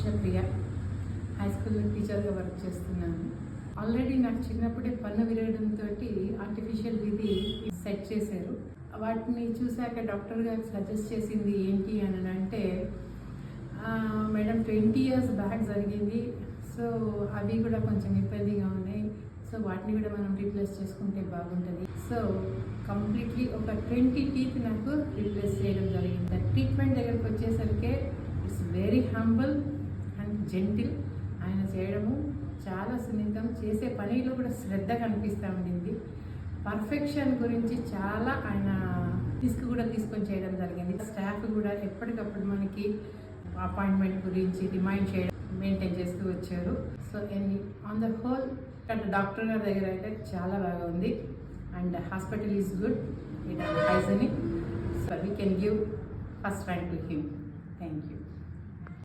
Krishnapriya high స్కూల్లో టీచర్గా work చేస్తున్నాను. ఆల్రెడీ నాకు చిన్నప్పుడే పన్ను విరగడంతో ఆర్టిఫిషియల్ ఇది సెట్ చేశారు. వాటిని చూశాక డాక్టర్ గారు సజెస్ట్ చేసింది ఏంటి అని అంటే, మేడం 20 years బ్యాక్ జరిగింది, సో అవి కూడా కొంచెం ఇబ్బందిగా ఉన్నాయి, సో వాటిని కూడా మనం రీప్లేస్ చేసుకుంటే బాగుంటుంది. సో కంప్లీట్లీ ఒక 20 teeth నాకు రీప్లేస్ చేయడం జరిగింది. ట్రీట్మెంట్ దగ్గరకు వచ్చేసరికి it's very humble and gentle. ఆయన చేయడము చాలా సున్నితం, చేసే పనిలో కూడా శ్రద్ధ కనిపిస్తూ ఉండింది. పర్ఫెక్షన్ గురించి చాలా ఆయన తీసుకొని చేయడం జరిగింది. స్టాఫ్ కూడా ఎప్పటికప్పుడు మనకి అపాయింట్మెంట్ గురించి రిమైండ్ చేయడం మెయింటైన్ చేస్తూ వచ్చారు. So on the whole doctor గారి దగ్గర అయితే చాలా బాగా ఉంది. And hospital is good, it hygienic, so we can give first rank to him. Thank you.